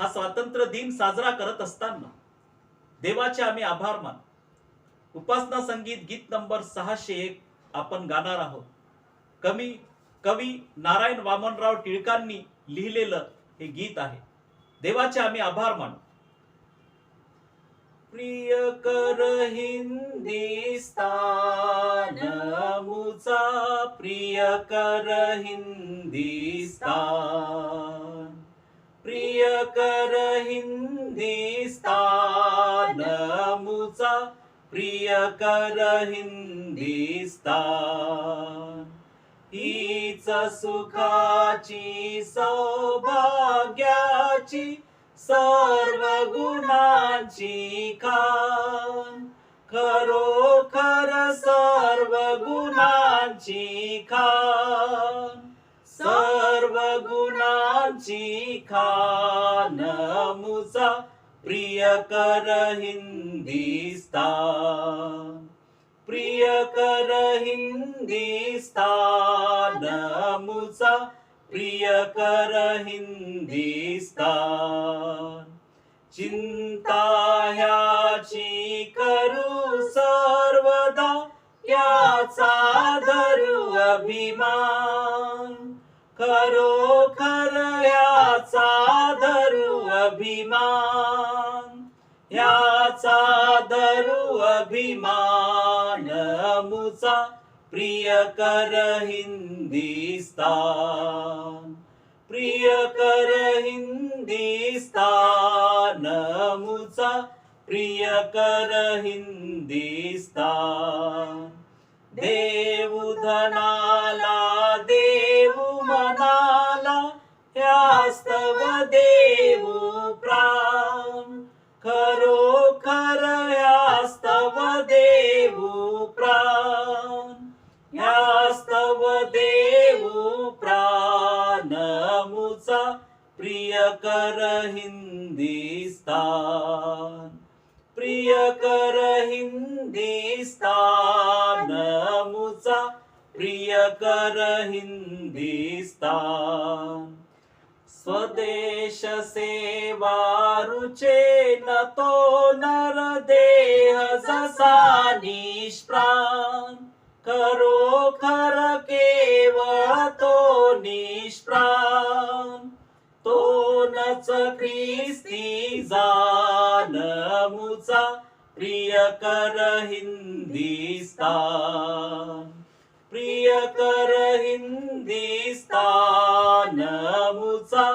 हा स्वातंत्र्य दिन साजरा करत असताना देवाचे आम्ही आभार मान. उपासना संगीत गीत नंबर 601 आपण गाणार आहोत. कवी नारायण वामनराव टिळकांनी लिहिलेलं हे गीत आहे. देवाचे आम्ही आभार मानू. प्रिय कर हिंदिस्तान मुचा, प्रिय कर हिंदिस्तान, प्रिय कर हिंदिस्तान मुचा, प्रिय कर हिंदिस्तान. हीच सुखाची सौभाग्याची सर्व गुणांची खान, खरोखर सर्व गुणांची खान, सर्व गुणांची खान मुचा, प्रिय कर हिंदिस्तान, प्रिय कर हिंदिस्तान मुचा, प्रिय कर हिंदिस्तान. चिंता ह्याची करू सर्वदा, याचा धरू अभिमान, खरोखर याचा धरू अभिमान, याचा धरू अभिमान मुचा, प्रिय कर हिंदिस्तान, प्रिय कर हिंदिस्तान मुचा, प्रिय कर हिंदिस्तान. देऊ धनाला देऊ मनाला, यास्तव देऊ प्राण, खरोखर यास्तव देऊ प्राण, यास्तव देऊ प्राण मुचा, प्रिय कर हिंदिस्तान, प्रिय कर हिंदिस्तान मुचा, प्रिय कर हिंदिस्तान. स्वदेश सेवा रुचे न तो नर देह जसा निष्प्राण, खरोखर केवळ तो निष्प्राण, तो नच ख्रिस्ती जान मुचा, प्रिय कर हिंदिस्तान, प्रिय कर हिंदिस्तान मुचा,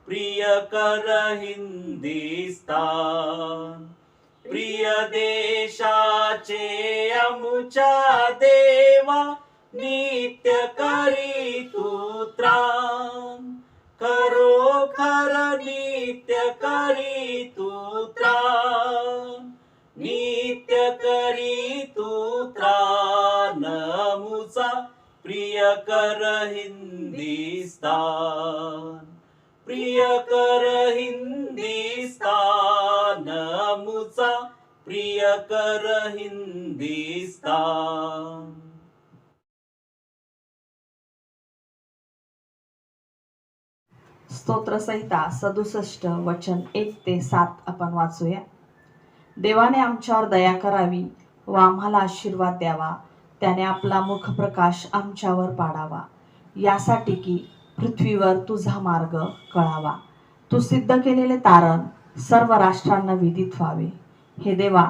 प्रिय कर हिंदिस्तान. प्रिय देशाचे अमुच्या देवा, नित्य करी तू त्राण, खरोखर नित्य करी तू त्राण, नित्य करी तू त्राण मुचा, प्रिय कर हिंदिस्तान, प्रिय कर हिंदिस्तान मुचा, प्रिय कर हिंदिस्तान. स्तोत्रसंहिता 67 वचन 1 ते 7 आपण वाचूया. देवाने आमच्यावर दया करावी व आम्हाला आशीर्वाद द्यावा, त्याने आपला मुखप्रकाश आमच्यावर पाडावा, यासाठी की पृथ्वीवर तुझा मार्ग कळावा. तू सिद्ध केलेले तारण सर्व राष्ट्रांना विदित व्हावे. हे देवा,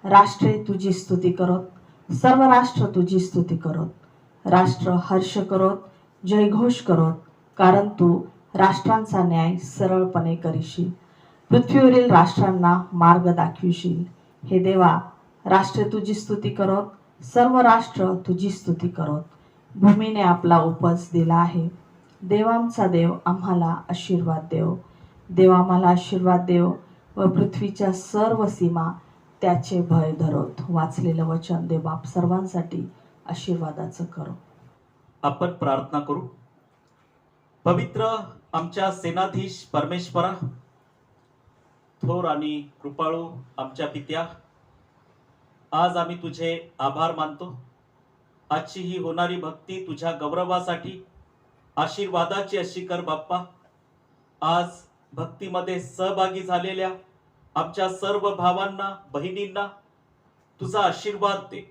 राष्ट्रे तुझी स्तुती करोत, सर्व राष्ट्र तुझी स्तुती करोत. राष्ट्र हर्ष करोत, जयघोष करोत, कारण तू राष्ट्रांचा न्याय सरळपणे करीशील, पृथ्वीवरील राष्ट्रांना मार्ग दाखविशील. हे देवा, राष्ट्रे तुझी स्तुती करोत, सर्व राष्ट्र तुझी स्तुती करोत. भूमीने आपला उपज दिला आहे. देव आमचा देव आम्हाला आशीर्वाद देव. देव आम्हाला आशीर्वाद देव व पृथ्वीच्या सर्व सीमा त्याचे भय धरोत. वाचलेलं वचन देव बाप सर्वांसाठी आशीर्वादाचं करो. आपण प्रार्थना करू. पवित्र आमच्या सेनाधीश परमेश्वरा, थोर आणि कृपाळू आमच्या पित्या, आज आम्ही तुझे आभार मानतो. आजची ही होणारी भक्ती तुझ्या गौरवासाठी आशीर्वादाची अशी कर बाप्पा. आज भक्तीमध्ये सहभागी झालेल्या आमच्या सर्व भावांना बहिणींना तुझा आशीर्वाद दे.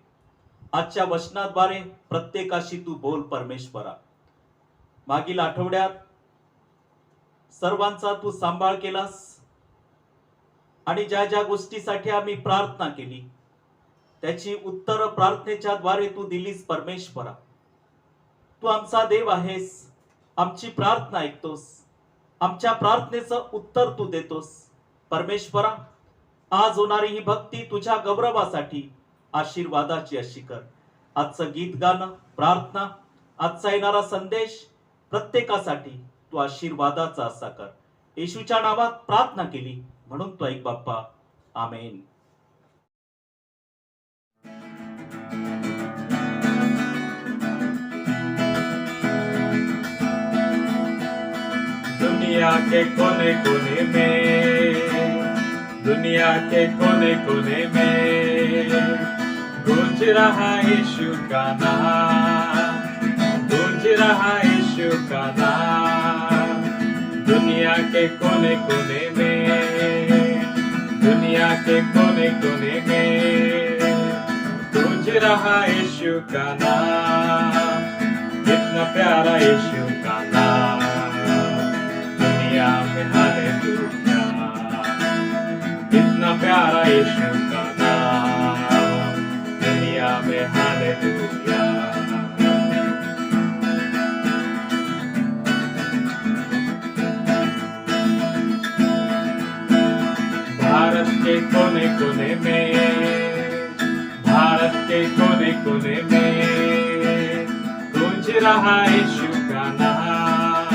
आजच्या वचनाद्वारे प्रत्येकाशी तू बोल परमेश्वरा. मागील आठवड्यात सर्वांचा तू सांभाळ केलास आणि ज्या ज्या गोष्टीसाठी आम्ही प्रार्थना केली त्याची उत्तर प्रार्थनेच्या द्वारे तू दिलीस परमेश्वरा. तू आमचा देव आहेस, आमची प्रार्थना ऐकतोस, आमच्या प्रार्थनेचं उत्तर तू देतोस परमेश्वरा. आज होणारी ही भक्ती तुझ्या गौरवासाठी आशीर्वादाची अशी कर. आजचं गीत गाणं, प्रार्थना, आजचा येणारा संदेश प्रत्येकासाठी तू आशीर्वादाचा असा कर. येशूच्या नावात प्रार्थना केली म्हणून तो ऐक बाप्पा. आमेन. दुनिया के कोने कोने में, दुनिया के कोने कोने में गूंज रहा यीशु का नाम, गूंज रहा यीशु का नाम. दुनिया के कोने कोने में, दुनिया के कोने कोने में गूंज रहा यीशु का नाम. कितना प्यारा यीशु का नाम, दुनिया में हालेलुया. कितना प्यारा यीशु का नाम, दुनिया में हालेलुया. भारत के कोने कोने में, भारत के कोने कोने में गूंज रहा यीशु का नाम.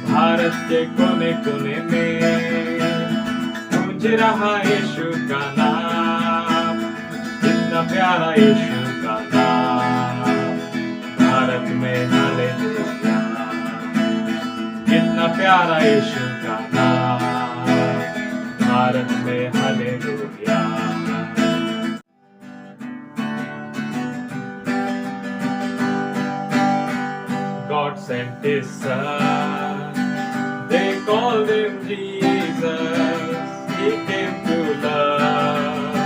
भारत के कोने कोने में गूंज रहा यीशु का नाम. कितना प्यारा यीशु का नाम, भारत में हालेलुया. कितना प्यारा यीशु का नाम, भारत में hallelujah. God sent his son, they called him Jesus. He came to love,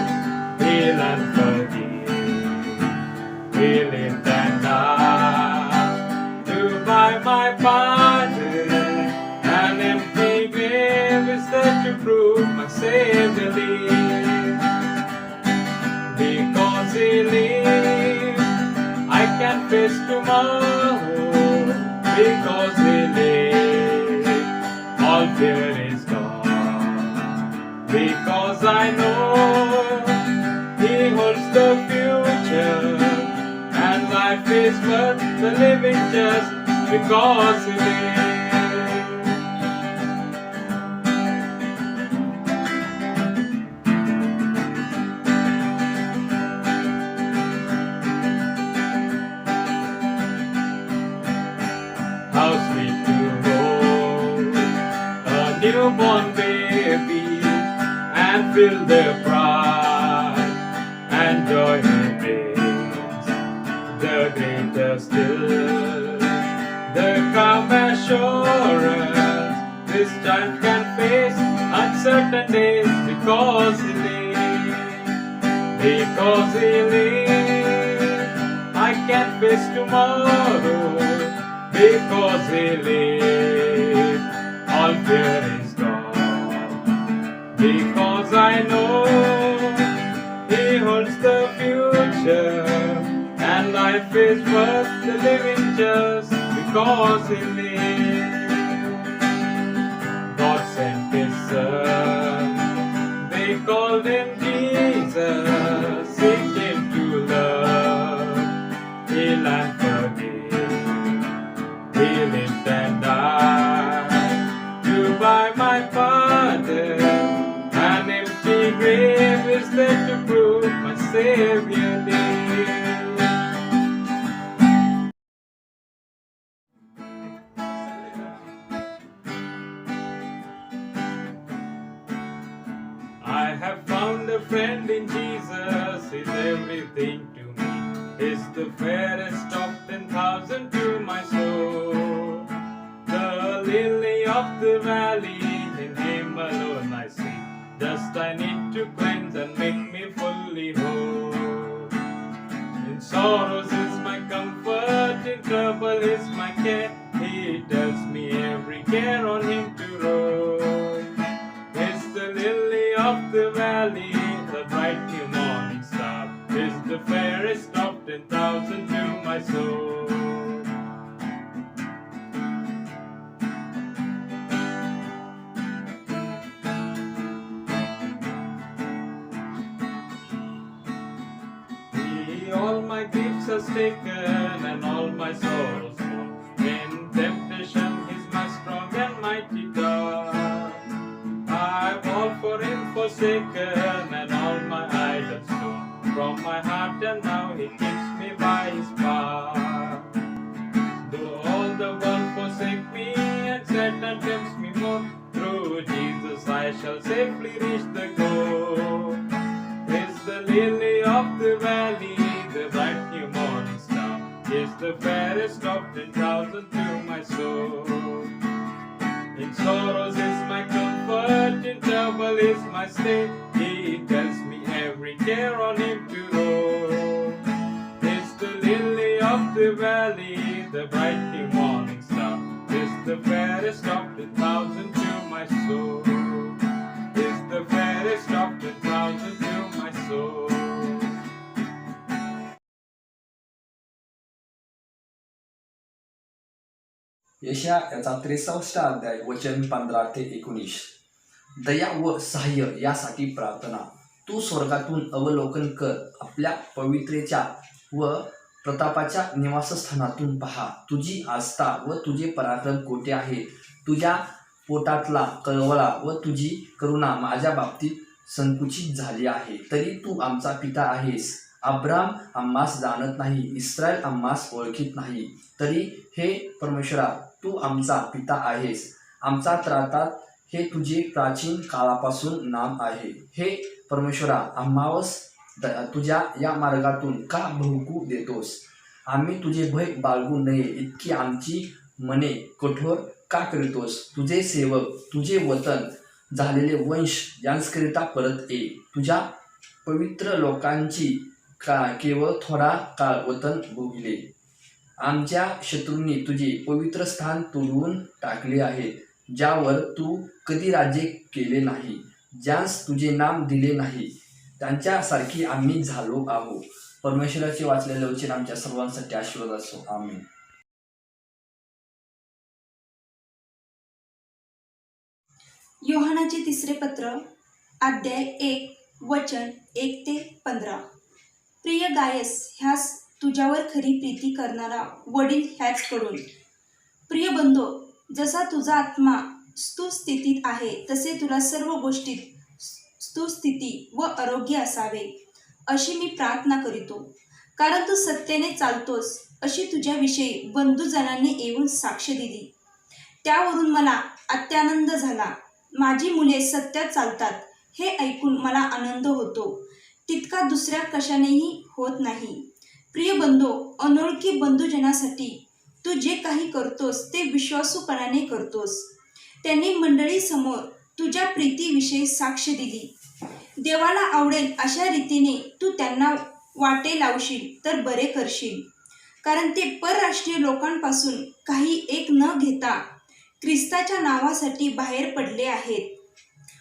heal and forgive. He lived and died to buy my pardon. An empty grave is there to prove my Savior lives. Because he lives, I can face tomorrow. Because he lives, all fear is gone. Because I know he holds the future, and life is worth the living just because he lives. How sweet to hold a newborn baby and feel the pride and joy he brings. The greater still, the calm assurance this child can face uncertain days because he lives. Because he lives, I can face tomorrow. Because he lives, all fear is gone. Because I know he holds the future, and life is worth the living just because he lives. God sent his son, they called him Jesus. He came to love, heal and forgive. He lived and died to buy my pardon. An empty grave is there to prove my Savior lives. I have found a friend in Jesus, he's everything to me. He's the fairest of 10,000 to my soul. The lily of the valley, alone I see. Dust I need to cleanse and make me fully whole. In sorrows is my comfort, in trouble is my care. He tells me every care on him to roll. Is the lily of the valley, the bright new morning star. Is the fairest of 10,000 to my soul. All my griefs has taken and all my sorrows gone. In temptation he's my strong and mighty God. I've all for him forsaken and all my idols torn from my heart, and now he keeps me by his power. Though all the world forsake me and Satan tempts me more, through Jesus I shall safely reach the goal. Is the lily of the valley, the bright new morning star, is the fairest of 10,000 to my soul. In sorrows is my comfort, in trouble is my stay. He tells me every care on him to roll. Is the lily of the valley, the bright new morning star, is the fairest of 10,000 to my soul. Is the fairest of 10,000 to my soul. यशया याचा 63 अध्याय वचन 15 ते 19. दया व सहाय्य यासाठी प्रार्थना. तू स्वर्गातून अवलोकन कर, आपल्या पवित्रेच्या व प्रतापाच्या निवासस्थानातून पहा. तुझी आस्था व तुझे पराक्रम कोठे आहे? तुझ्या पोटातला कळवळा व तुझी करुणा माझ्या बाबतीत संकुचित झाली आहे. तरी तू आमचा पिता आहेस. अब्राम आम्हास जाणत नाही, इस्रायल आम्हास ओळखीत नाही. तरी हे परमेश्वरा, तू आमचा पिता आहेस. आमचा त्रातात हे तुझे प्राचीन काळापासून नाम आहे. हे परमेश्वरा, आम्हास तुझ्या या मार्गातून का भडकू देतोस? आम्ही तुझे भय बाळगू नये इतकी आमची मने कठोर का करतोस? तुझे सेवक, तुझे वतन झालेले वंश यांकरिता परत ये. तुझ्या पवित्र लोकांची केवळ थोडा काळ वतन भोगले. आमच्या शत्रूंनी तुझे पवित्र स्थान तुडवून टाकले आहे, ज्यावर तू कधी राज्य केले नाही, ज्यास तुझे नाम दिले नाही. त्यांच्यासारखी आम्ही झालो आहोत. परमेश्वराचे वाचलेले वचन आमच्या सर्वांसाठी आशीर्वाद असो. आमेन. योहानाचे 3 पत्र अध्याय 1 वचन 1 ते 15. प्रिय गायस, ह्यास तुझ्यावर खरी प्रीती करणारा वडील ह्याचकडून. प्रिय बंधो, जसा तुझा आत्मा स्तुस्थितीत आहे तसे तुला सर्व गोष्टीत स्तुस्थिती व आरोग्य असावे, अशी मी प्रार्थना करीतो. कारण तू सत्याने चालतोस अशी तुझ्याविषयी बंधुजनांनी येऊन साक्ष दिली. त्यावरून मला अत्यानंद झाला. माझी मुले सत्यात चालतात हे ऐकून मला आनंद होतो, तितका दुसऱ्या कशानेही होत नाही. प्रिय बंधो, अनोळखी बंधुजनासाठी तू जे काही करतोस ते विश्वासूपणाने करतोस. त्यांनी मंडळीसमोर तुझ्या प्रीतीविषयी साक्ष दिली. देवाला आवडेल अशा रीतीने तू त्यांना वाटे लावशील तर बरे करशील. कारण ते परराष्ट्रीय लोकांपासून काही एक न घेता ख्रिस्ताच्या नावासाठी बाहेर पडले आहेत.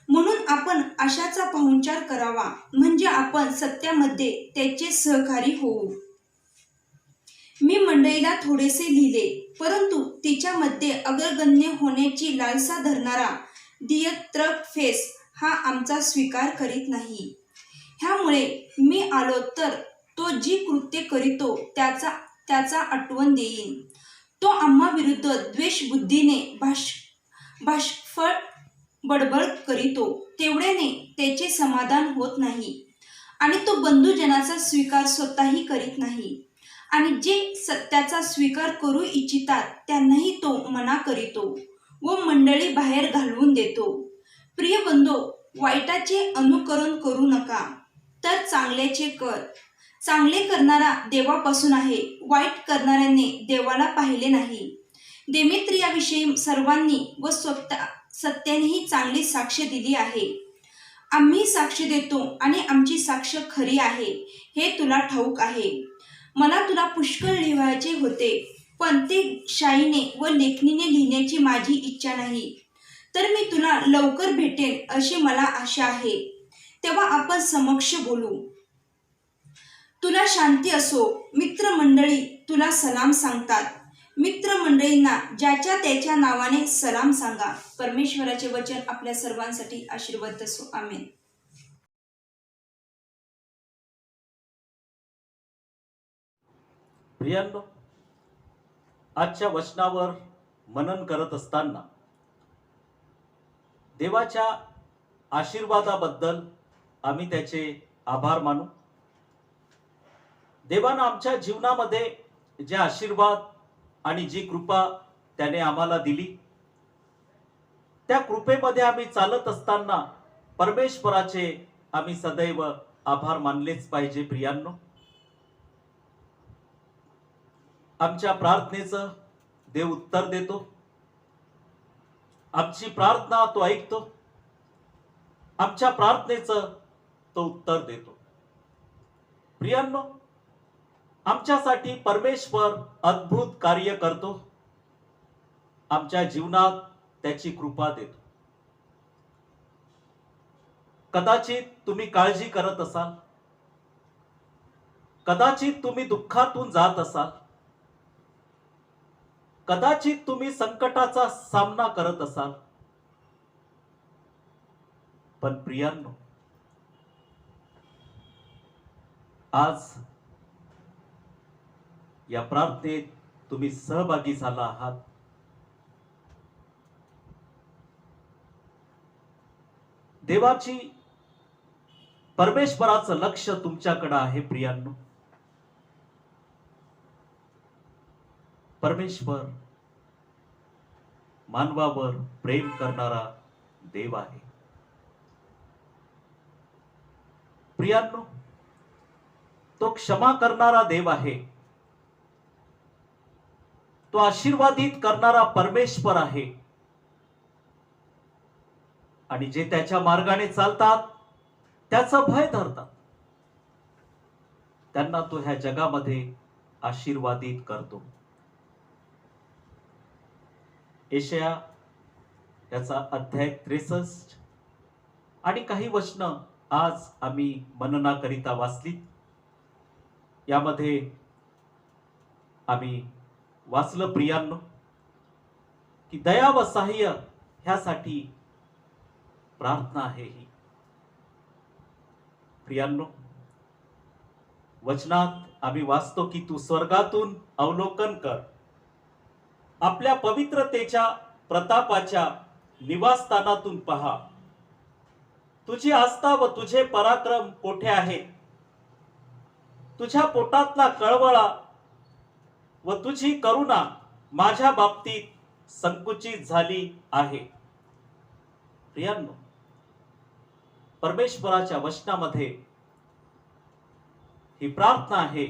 म्हणून आपण आशाचा पाहुणचार करावा, म्हणजे आपण सत्यामध्ये त्याचे सहकारी होऊ. मी मंडळीला थोडेसे लिहिले, परंतु तिच्यामध्ये अग्रगण्य होण्याची लालसा धरणारा दियत्रफेस हा आमचा स्वीकार करीत नाही. ह्यामुळे मी आलो तर तो जी कृत्ये करीतो त्याचा आठवण देईन. तो आम्हा विरुद्ध द्वेषबुद्धीने भाष्फळ बडबड करीतो, तेवढ्याने त्याचे समाधान होत नाही. आणि तो बंधुजनाचा स्वीकार स्वतःही करीत नाही. आणि जे सत्याचा स्वीकार करू इच्छितात त्यांनाही तो मना करीतो व मंडळी बाहेर घालवून देतो. प्रिय बंधो, वाईटाचे अनुकरण करू नका, तर चांगल्याचे कर. चांगले करणारा देवापासून आहे, वाईट करणाऱ्याने देवाला पाहिले नाही. देमेत्रियाविषयी सर्वांनी व सत्यानेही चांगली साक्ष दिली आहे. आम्ही साक्ष देतो आणि आमची साक्ष खरी आहे हे तुला ठाऊक आहे. मला तुला पुष्कळ लिहायचे होते, पण ते शाईने व लेखणीने लिहिण्याची माझी इच्छा नाही. तर मी तुला लवकर भेटेन अशी मला आशा आहे. तेव्हा आपण समक्ष बोलू. तुला शांती असो. मित्रमंडळी तुला सलाम सांगतात. मित्रमंडळींना ज्याच्या त्याच्या नावाने सलाम सांगा. परमेश्वराचे वचन आपल्या सर्वांसाठी आशीर्वाद असो. आमेन. प्रियांनो, आजच्या वचनावर मनन करत असताना देवाच्या आशीर्वादाबद्दल आम्ही त्याचे आभार मानू. देवानं आमच्या जीवनामध्ये जे आशीर्वाद आणि जी कृपा त्याने आम्हाला दिली, त्या कृपेमध्ये आम्ही चालत असताना परमेश्वराचे आम्ही सदैव आभार मानलेच पाहिजे. प्रियांनो, आमच्या प्रार्थनेचं देव उत्तर देतो. आमची प्रार्थना तो ऐकतो. आमच्या प्रार्थनेचं तो उत्तर देतो. प्रियांनो, आमच्यासाठी परमेश्वर अद्भुत कार्य करतो. आमच्या जीवनात त्याची कृपा देतो. कदाचित तुम्ही काळजी करत असाल, कदाचित तुम्ही दुःखातून जात असाल, कदाचित तुम्ही संकटाचा सामना करत असाल, पण प्रियांनो, आज या प्रार्थनेत तुम्ही सहभागी झाला आहात. देवाची परमेश्वराचं लक्ष तुमच्याकडे आहे. प्रियांनो, परमेश्वर मानवावर प्रेम करणारा देव आहे. प्रियांनो, तो क्षमा करणारा देव आहे. तो आशीर्वादित करणारा परमेश्वर आहे. आणि जे त्याच्या मार्गाने चालतात, त्याचं भय धरतात, त्यांना तो ह्या जगामध्ये आशीर्वादित करतो. यशाया याचा अध्याय 63 आणि काही वचनं आज आम्ही मननाकरिता वाचली. यामध्ये आम्ही वाचलं प्रियांनो की दया व सहाय्य ह्यासाठी प्रार्थना आहे ही. प्रियांनो, वचनात आम्ही वाचतो की तू स्वर्गातून अवलोकन कर, आपल्या पवित्रतेच्या प्रतापाच्या निवासस्थानातून पहा. तुझी आस्था व तुझे पराक्रम कोठे आहेत? तुझ्या पोटातला कळवळा व तुझी करुणा माझ्या बाबतीत संकुचित झाली आहे. प्रियांनो, परमेश्वराच्या वचनामध्ये ही प्रार्थना आहे.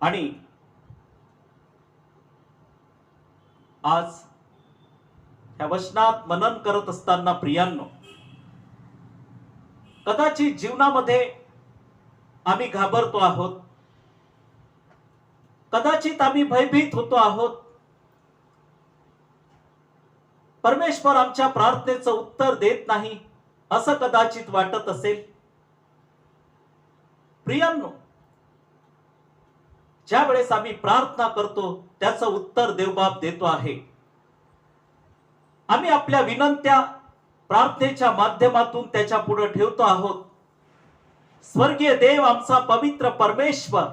आणि आज ह्या वचनात मनन करत असताना प्रियांनो, कदाचित जीवनामध्ये आम्ही घाबरतो आहोत, कदाचित आम्ही भयभीत होतो आहोत. परमेश्वर आमच्या प्रार्थनेचं उत्तर देत नाही असं कदाचित वाटत असेल. प्रियांनो, ज्या वेळेस आम्ही प्रार्थना करतो त्याचं उत्तर देवबाप देतो आहे. आम्ही आपल्या विनंत्या प्रार्थनेच्या माध्यमातून त्याच्या पुढे ठेवतो आहोत. स्वर्गीय देव, आमचा पवित्र परमेश्वर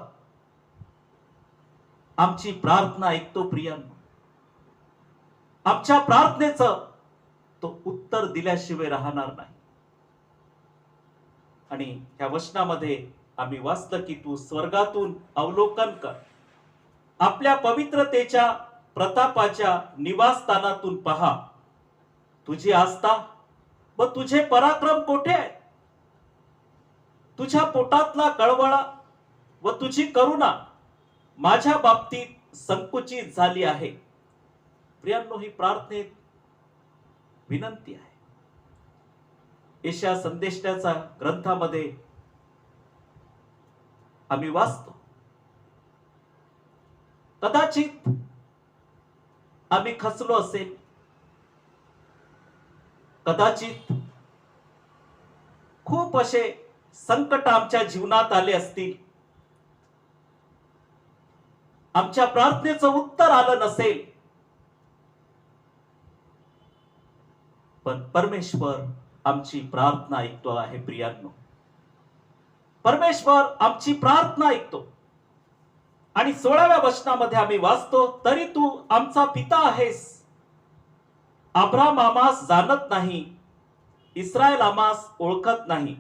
आमची प्रार्थना ऐकतो. प्रियांनो, आमच्या प्रार्थनेचं तो उत्तर दिल्याशिवाय राहणार नाही. आणि ह्या वचनामध्ये आम्ही वाचलं की तू स्वर्गातून अवलोकन कर, आपल्या पवित्रतेच्या प्रतापाच्या निवासस्थानातून पहा. तुझी आस्था व तुझे पराक्रम कोठे आहे? तुझ्या पोटातला कळवळा व तुझी करुणा माझ्या बाबतीत संकुचित झाली आहे. प्रियांनो, ही प्रार्थनेत विनंती आहे. यशया संदेशाच्या ग्रंथामध्ये आम्ही वाचतो, कदाचित आम्ही खचलो असेल, कदाचित खूप असे संकट आमच्या जीवनात आले असतील, आमच्या प्रार्थनेचं उत्तर आलं नसेल, पण परमेश्वर आमची प्रार्थना ऐकतो आहे. प्रियांनो, परमेश्वर आमची प्रार्थना ऐकतो. आणि 16व्या वचनामध्ये आम्ही वाचतो, तरी तू आमचा पिता आहेस. अब्राम आमास जाणत नाही, इस्रायल आमास ओळखत नाही,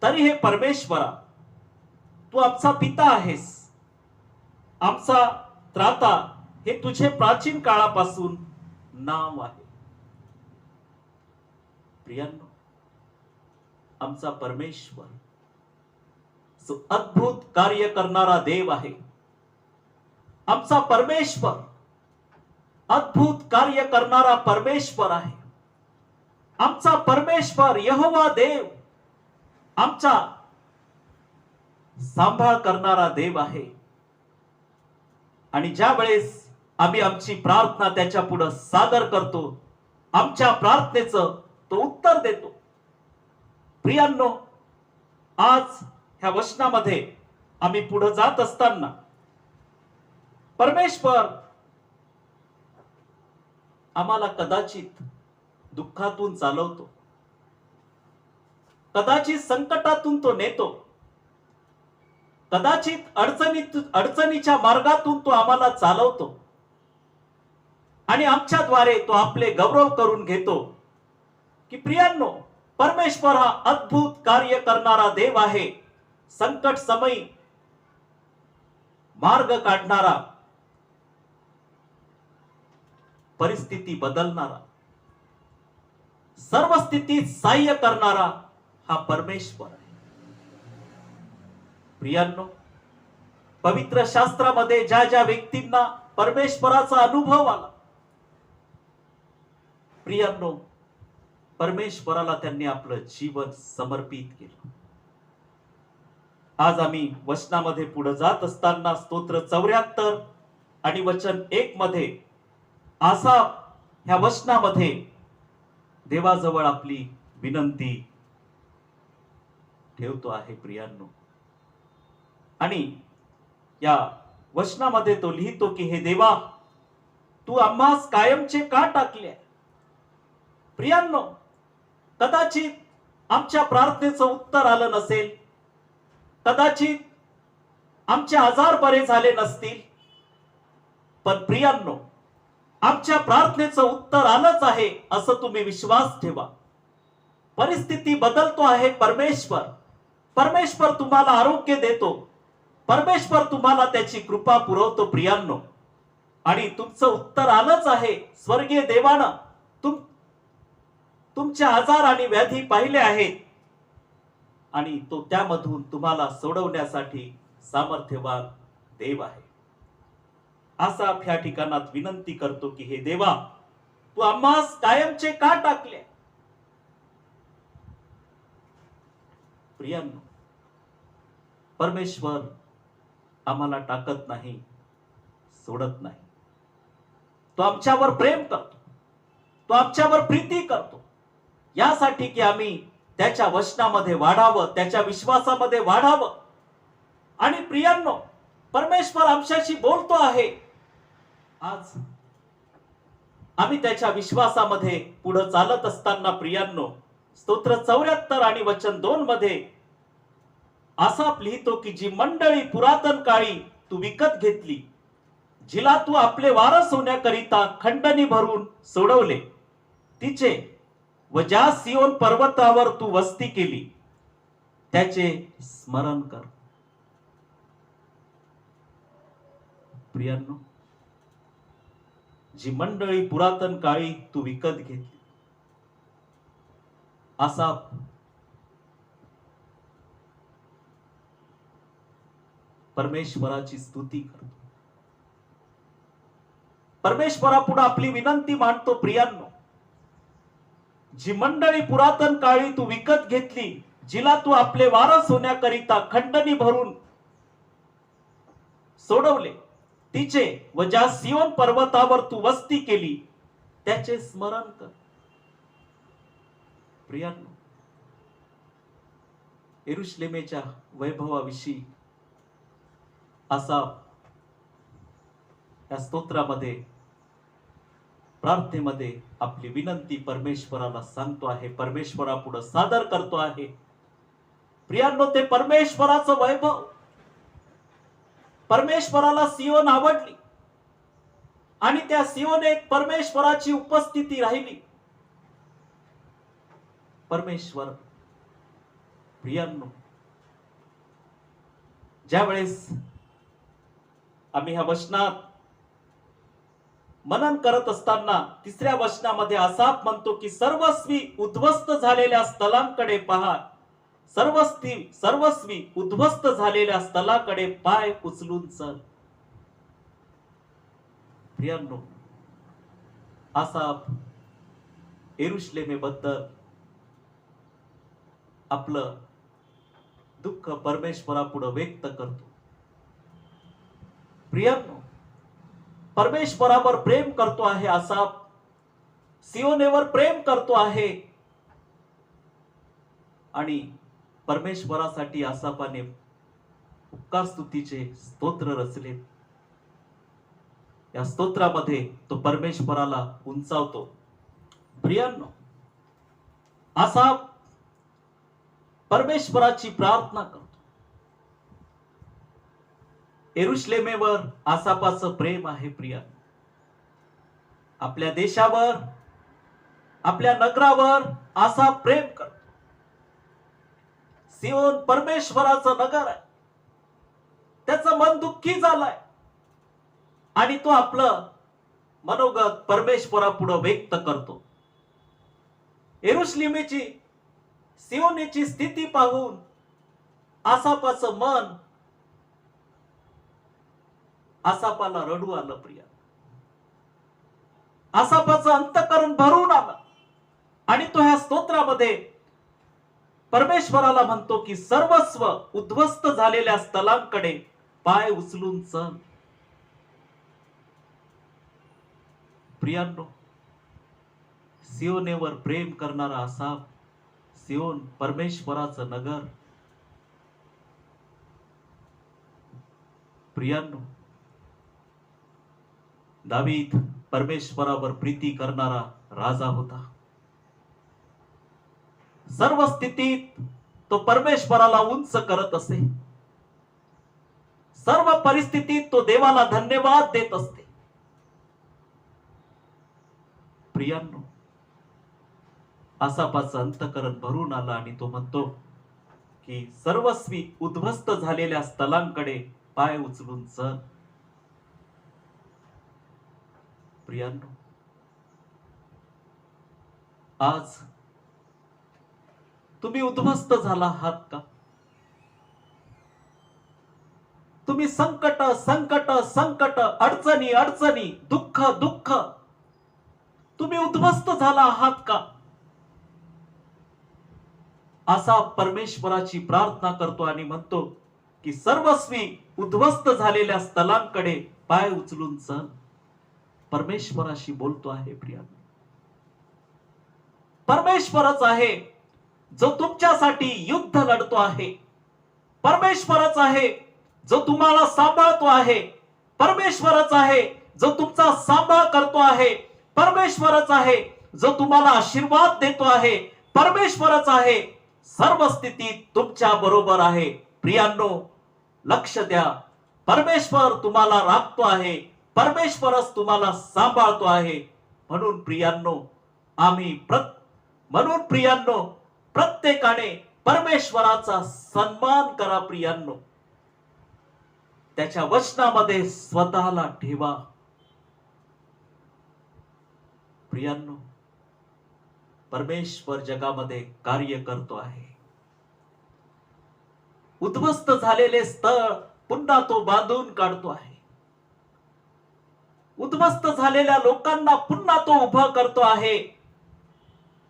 तरी हे परमेश्वरा, तू आमचा पिता आहेस, आमचा त्राता हे तुझे प्राचीन काळापासून नाव आहे. प्रियांनो, आमचा परमेश्वर जो अद्भुत कार्य करणारा देव आहे, आमचा परमेश्वर अद्भुत कार्य करणारा परमेश्वर आहे. आमचा परमेश्वर यहोवा देव आमचा सांभाळ करणारा देव आहे. आणि ज्या वेळेस आम्ही आमची प्रार्थना त्याच्या पुढे सादर करतो, आमच्या प्रार्थनेचं तो उत्तर देतो. प्रियांनो, आज ह्या वचनामध्ये आम्ही पुढे जात असताना परमेश्वर आम्हाला कदाचित दुःखातून चालवतो, कदाचित संकटातून तो नेतो, कदाचित अडचणीच्या मार्गातून तो आम्हाला चालवतो आणि आमच्याद्वारे तो आपले गौरव करून घेतो. की प्रियांनो, परमेश्वर हा अद्भुत कार्य करणारा देव आहे. संकट समयी मार्ग काढणारा, परिस्थिती बदलणारा, सर्व स्थितीत सहाय्य करणारा हा परमेश्वर आहे. प्रियांनो, पवित्र शास्त्रामध्ये ज्या ज्या व्यक्तींना परमेश्वराचा अनुभव आला, प्रियांनो, परमेश्वराला त्यांनी आपलं जीवन समर्पित केलं. आज आम्ही वचनामध्ये पुढे जात असताना स्तोत्र 74 आणि वचन 1 मध्ये आसाफ ह्या वचनामध्ये देवाजवळ आपली विनंती ठेवतो आहे. प्रियांनो, आणि या वचनामध्ये तो लिहितो की हे देवा, तू आम्हास कायमचे का टाकले. प्रियांनो, कदाचित आमच्या प्रार्थनेचं उत्तर आलं नसेल, कदाचित आमचे आजार बरे झाले नसतील, पण प्रियांनो, आमच्या प्रार्थनेचं उत्तर आलंच आहे असं तुम्ही विश्वास ठेवा. परिस्थिती बदलतो आहे परमेश्वर. परमेश्वर तुम्हाला आरोग्य देतो, परमेश्वर तुम्हाला त्याची कृपा पुरवतो. प्रियांनो, आणि तुमचं उत्तर आलंच आहे. स्वर्गीय देवानं तुमचे आजार आणि व्याधी पाहिले आहेत आणि तो त्यामधून तुम्हाला सोडवण्यासाठी सामर्थ्यवान देव आहे. आसाफ ह्या ठिकाणात विनंती करतो की हे देवा, तू आम्हास कायमचे का टाकले. प्रियांनो, परमेश्वर आम्हाला टाकत नाही, सोडत नाही. तो आमच्यावर प्रेम करतो, तो आमच्यावर प्रीती करतो, यासाठी की आम्ही त्याच्या वचनामध्ये वाढावं, त्याच्या विश्वासामध्ये वाढावं. आणि प्रियांनो, परमेश्वर आमच्याशी बोलतो आहे. आज आम्ही त्याच्या विश्वासामध्ये पुढे चालत असताना प्रियांनो, स्तोत्र 74 आणि वचन 2 मध्ये आसाफ लिहितो की जी मंडळी पुरातन काळी तू विकत घेतली, जिला तू आपले वारस होण्याकरिता खंडणी भरून सोडवले, तिचे व ज्या सियोन पर्वतावर तू वस्ती केली त्याचे स्मरण कर. प्रियांनो, जी मंडळी पुरातन काळी तू विकत घेतली, आसाफ परमेश्वराची स्तुती करतो, परमेश्वरापुढे आपली विनंती मांडतो. प्रियांनो, जी मंडळी पुरातन काळी तू विकत घेतली, जिला तू आपले वारस होण्याकरिता खंडणी भरून सोडवले, तिचे व ज्या सियोन पर्वतावर तू वस्ती केली त्याचे स्मरण कर. प्रियांनो, यरुशलेमेच्या वैभवाविषयी असा या स्तोत्रामध्ये, प्रार्थनेमध्ये आपली विनंती परमेश्वराला सांगतो आहे, परमेश्वरापुढे सादर करतो आहे. प्रियांनो, ते परमेश्वराचं वैभव, परमेश्वराला सियोन आवडली आणि त्या सियोनेत परमेश्वराची उपस्थिती राहिली. परमेश्वर, प्रियांनो, ज्या वेळेस आम्ही ह्या वचनात मनन करत असताना 3ऱ्या वचनामध्ये असाप म्हणतो की सर्वस्वी उद्ध्वस्त झालेल्या स्थलांकडे पहा, सर्वस्वी उद्ध्वस्त झालेल्या स्थलाकडे पाय उचलून चल. प्रियांनो, आसाप यरुशलेमेबद्दल आपलं दुःख परमेश्वरापुढे व्यक्त करतो. प्रियांनो, परमेश्वरावर प्रेम करतो आहे आसाप, सियोनेवर प्रेम करतो आहे आणि परमेश्वरासाठी आसापाने उपकार स्तुतीचे स्तोत्र रचले. या स्तोत्रामध्ये तो परमेश्वराला उंचावतो. प्रियांनो, आसाप परमेश्वराची प्रार्थना करतो. यरुशलेमेवर आसापाचं प्रेम आहे. प्रिया, आपल्या देशावर, आपल्या नगरावर आसाप प्रेम करतो. सियोन परमेश्वराचं नगर आहे, त्याचं मन दुःखी झालंय आणि तो आपलं मनोगत परमेश्वरापुढे व्यक्त करतो. यरुशलेमेची, सियोनेची स्थिती पाहून आसापाचं मन, आसापाला रडू आलं. प्रिया, आसापाचं अंतःकरण भरून आलं आणि तो ह्या स्तोत्रामध्ये परमेश्वराला म्हणतो की सर्वस्व उद्ध्वस्त झालेल्या स्थलांकडे पाय उचलून चल. प्रियांनो, सियोनेवर प्रेम करणारा आसाप, सियोन परमेश्वराचं नगर. प्रियांनो, दावीद परमेश्वरावर प्रीती करणारा राजा होता. सर्व स्थितीत तो परमेश्वराला उंच करत असे. सर्व परिस्थितीत तो देवाला धन्यवाद देत असते. प्रियांनो, आसापाचं अंतःकरण भरून आलं आणि तो म्हणतो की सर्वस्वी उद्ध्वस्त झालेल्या स्थलांकडे पाय उचलून चल. प्रियांनो, आज तुम्ही उद्ध्वस्त झाला आहात का? तुम्ही संकट संकट संकट, अडचणी अडचणी, दुःख दुःख, तुम्ही उद्ध्वस्त झाला आहात का? असा परमेश्वराची प्रार्थना करतो आणि म्हणतो की सर्वस्वी उद्ध्वस्त झालेल्या स्थलांकडे पाय उचलून चल. परमेश्वराशी बोलतो आहे. प्रिया, परमेश्वरच आहे जो तुमच्यासाठी युद्ध लढतो आहे. परमेश्वरच आहे जो तुम्हाला सांभाळतो आहे. परमेश्वरच आहे जो तुमचा सांभाळ करतो आहे. परमेश्वरच आहे जो तुम्हाला आशीर्वाद देतो आहे. परमेश्वरच आहे सर्व स्थितीत तुमच्या बरोबर आहे. प्रियांनो, लक्ष द्या, परमेश्वर तुम्हाला राखतो आहे. परमेश्वरच तुम्हाला सांभाळतो आहे. म्हणून प्रियांनो, प्रत्येकाने परमेश्वराचा सन्मान करा. प्रियांनो, त्याच्या वचनामध्ये स्वतःला ठेवा. प्रियांनो, परमेश्वर जगामध्ये कार्य करतो आहे. उद्ध्वस्त झालेले स्थळ पुन्हा तो बांधून काढतो आहे. उद्ध्वस्त झालेल्या लोकांना पुन्हा तो उभा करतो आहे.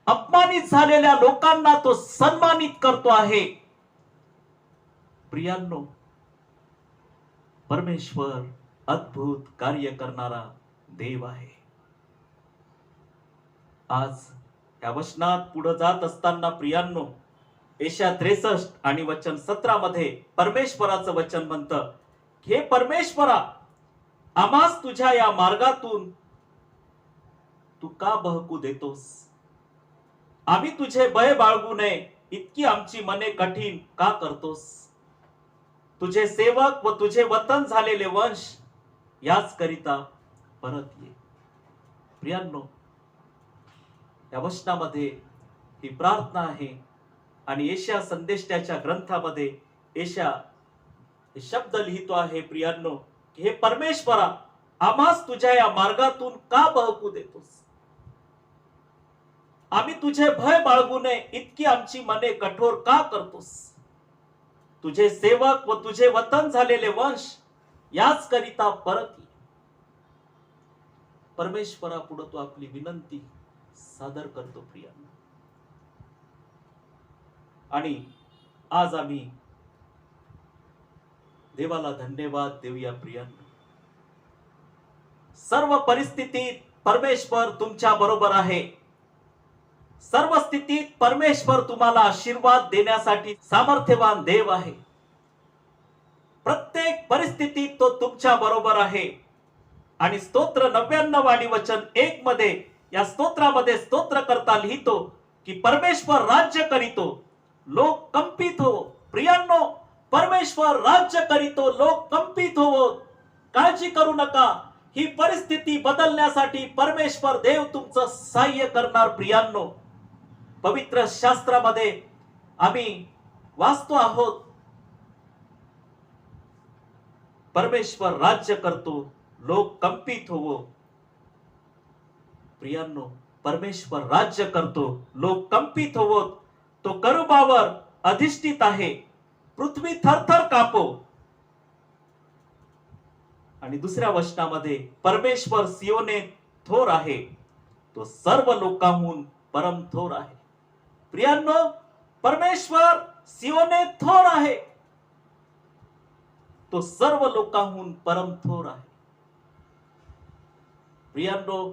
अपमानित झालेल्या लोकांना तो सन्मानित करतो आहे. प्रियांनो, परमेश्वर अद्भुत कार्य करणारा देव आहे. आज या वचनात पुढे जात असताना प्रियांनो, यशया 63 आणि वचन 17 मध्ये परमेश्वराचं वचन म्हणतं, हे परमेश्वरा, आम्हास तुझ्या या मार्गातून तू का बहकू देतोस? आम्ही तुझे भय बाळगू नये इतकी आमची मने कठीण का करतोस? तुझे सेवक व तुझे वतन झालेले वंश याच करिता परत ये. प्रियांनो, या वचनामध्ये ही प्रार्थना आहे आणि यशया संदेष्टाच्या ग्रंथामध्ये यशया हे शब्द लिहितो आहे. प्रियांनो, की हे परमेश्वरा, आम्हास तुझ्या या मार्गातून का बहकू देतोस? आम्ही तुझे भय बाळगू नये इतकी आमची मने कठोर का करतोस? तुझे सेवक व तुझे वतन झालेले वंश याच करिता परत ये. परमेश्वरा पुढे तो आपली विनंती सादर करतो. प्रियांनो, आणि आज आम्ही देवाला धन्यवाद देऊया. प्रियांनो, सर्व परिस्थितीत परमेश्वर तुमच्या बरोबर आहे. सर्व स्थितीत परमेश्वर तुम्हाला आशीर्वाद देण्यासाठी सामर्थ्यवान देव आहे. प्रत्येक परिस्थितीत तो तुमच्या बरोबर आहे. आणि स्तोत्र 99 आणि वचन 1 मध्ये, या स्तोत्रामध्ये स्तोत्रकर्ता लिहितो की परमेश्वर राज्य करीतो, लोक कंपित हो. प्रियांनो, परमेश्वर राज्य करीतो, लोक कंपित हो. काळजी करू नका, ही परिस्थिती बदलण्यासाठी परमेश्वर देव तुमचं सहाय्य करणार. प्रियांनो, पवित्र शास्त्रामध्ये आम्ही वाचतो आहोत, परमेश्वर राज्य करतो, लोक कंपित हो. प्रियांनो, परमेश्वर राज्य करतो, लोक कंपित हो. तो करुबावर अधिष्ठित आहे, पृथ्वी थरथर कापो. आणि दुसऱ्या वचनामध्ये परमेश्वर सियोने थोर आहे, तो सर्व लोकांहून परम थोर आहे. प्रियांनो, परमेश्वर सियोने थोर आहे, तो सर्व लोकांहून परम थोर आहे. प्रियांनो,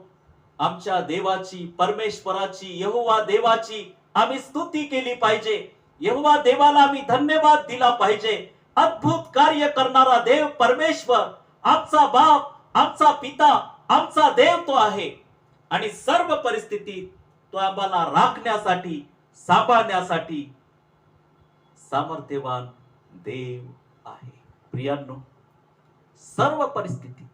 आमच्या देवाची, परमेश्वराची, यहोवा देवाची आम्ही स्तुती केली पाहिजे. यहोवा देवाला आम्ही धन्यवाद दिला पाहिजे. अद्भुत कार्य करणारा देव परमेश्वर आमचा बाप, आमचा पिता, आमचा देव तो आहे. आणि सर्व परिस्थितीत तो आम्हाला राखण्यासाठी, सांभाळण्यासाठी सामर्थ्यवान देव आहे. प्रियांनो, सर्व परिस्थितीत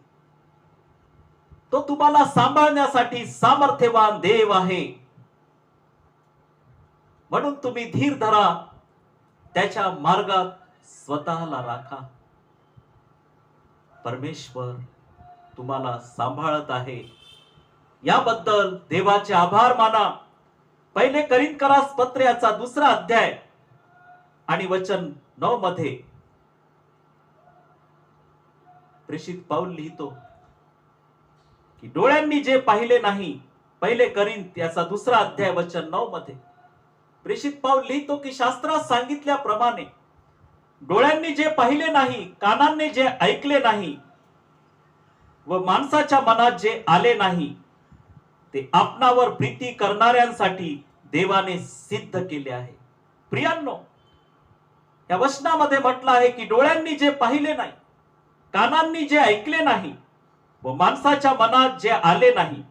तो तुम्हाला सांभाळण्यासाठी सामर्थ्यवान देव आहे. म्हणून तुम्ही धीर धरा, त्याच्या मार्गात स्वतःला राखा. परमेश्वर तुम्हाला सांभाळत आहे, याबद्दल देवाचे आभार माना. पहिले करिंथकरास पत्र याचा 2 अध्याय आणि वचन 9 मध्ये प्रेषित पाऊल लिहितो की डोळ्यांनी जे पाहिले नाही, पहिले करिंथ याचा 2 अध्याय वचन 9 मध्ये प्रेषित पाऊल लिहितो की शास्त्रात सांगितल्याप्रमाणे डोळ्यांनी जे पाहिले नाही, कानांनी जे ऐकले नाही व माणसाच्या मनात जे आले नाही, ते आपणावर प्रीती करणाऱ्यांसाठी देवाने सिद्ध केले आहे. प्रियांनो, या वचनामध्ये म्हटलं आहे की डोळ्यांनी जे पाहिले नाही, कानांनी जे ऐकले नाही व माणसाच्या मनात जे आले नाही,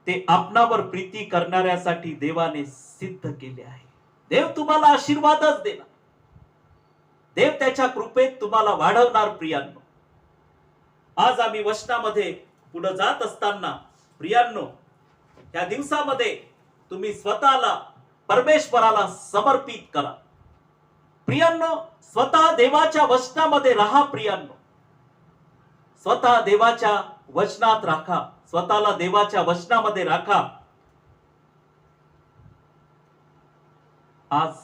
ते आपणावर प्रीती करणाऱ्यासाठी देवाने सिद्ध केले आहे. देव तुम्हाला आशीर्वादच देणार, देव त्याच्या कृपेत तुम्हाला वाढवणार. प्रियांनो, आज आम्ही वचनामध्ये पुढे जात असताना प्रियांनो, या दिवसामध्ये तुम्ही स्वतःला परमेश्वराला समर्पित करा. प्रियांनो, स्वतः देवाच्या वचनामध्ये राहा. प्रियांनो, स्वतः देवाच्या वचनात राखा, स्वतःला देवाच्या वचनामध्ये राखा. आज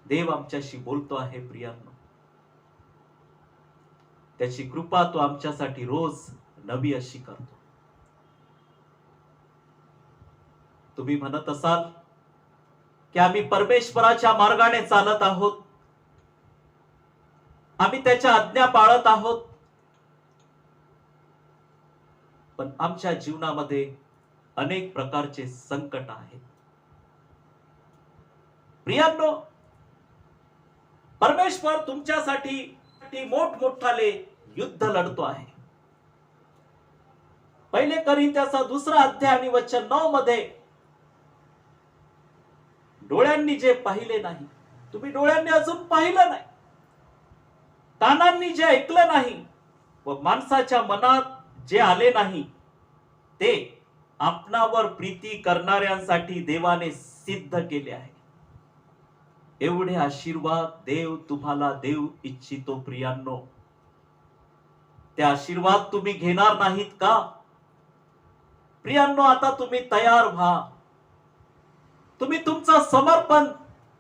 देव आमच्याशी बोलतो आहे. प्रियांनो, त्याची कृपा तो आमच्यासाठी रोज नवी अशी करतो. तुम्ही म्हणत असाल की आम्ही परमेश्वराच्या मार्गाने चालत आहोत, आम्ही त्याच्या आज्ञा पाळत आहोत, पण आमच्या जीवनामध्ये अनेक प्रकारचे संकट आहेत. प्रियांनो, परमेश्वर तुमच्यासाठी मोठमोठाले युद्ध लढतो आहे. पहिले कोरिन्थ्याचा 2 अध्याय आणि वचन 9 मध्ये, डोळ्यांनी जे पाहिले नाही, तुम्ही डोळ्यांनी अजून पाहिलं नाही, कानांनी जे ऐकलं नाही व माणसाच्या मनात जे आले नाही, ते आपणावर प्रीती करणाऱ्यांसाठी देवाने सिद्ध केले आहे. एवढे आशीर्वाद देव तुम्हाला देऊ इच्छितो. प्रियांनो, ते आशीर्वाद तुम्ही घेणार नाहीत का? प्रियांनो, आता तुम्ही तयार व्हा. तुम्ही तुमचं समर्पण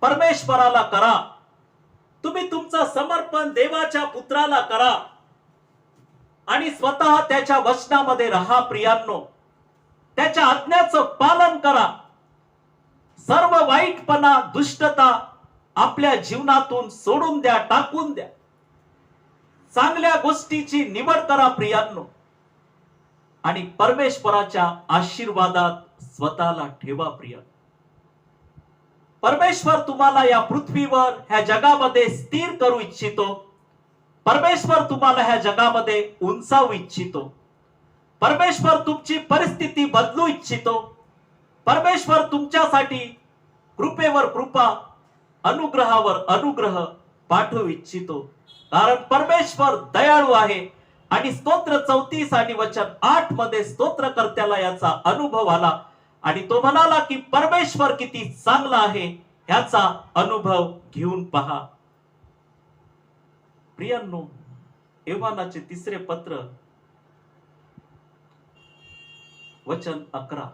परमेश्वराला करा. तुम्ही तुमचं समर्पण देवाच्या पुत्राला करा आणि स्वतः त्याच्या वचनामध्ये राहा. प्रियांनो, त्याच्या आज्ञाचं पालन करा. सर्व वाईटपणा, दुष्टता आपल्या जीवनातून सोडून द्या, टाकून द्या. चांगल्या गोष्टीची निवड करा प्रियांनो, आणि परमेश्वराच्या आशीर्वादात स्वतःला ठेवा. प्रिय, परमेश्वर तुम्हाला या पृथ्वीवर, ह्या जगामध्ये स्थिर करू इच्छितो. परमेश्वर तुम्हाला ह्या जगामध्ये उंचावू इच्छितो. परमेश्वर तुमची परिस्थिती बदलू इच्छितो. परमेश्वर तुमच्यासाठी कृपेवर कृपा, अनुग्रहावर अनुग्रह पाठवू इच्छितो. कारण परमेश्वर दयाळू आहे. आणि स्तोत्र 34 आणि वचन 8 मध्ये स्तोत्रकर्त्याला याचा अनुभव आला आणि तो म्हणाला की परमेश्वर किती चांगला आहे, ह्याचा अनुभव घेऊन पहा. प्रियांनो, योहानाचे 3 पत्र वचन 11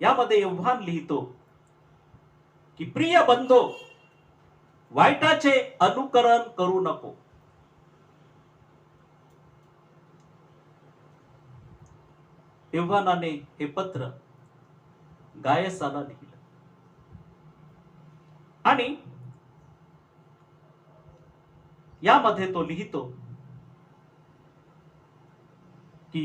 यामध्ये योहान लिहितो की प्रिय बंधो, वाईटाचे अनुकरण करू नको. योहानाने हे पत्र गायसाला लिहिलं आणि यामध्ये तो लिहितो की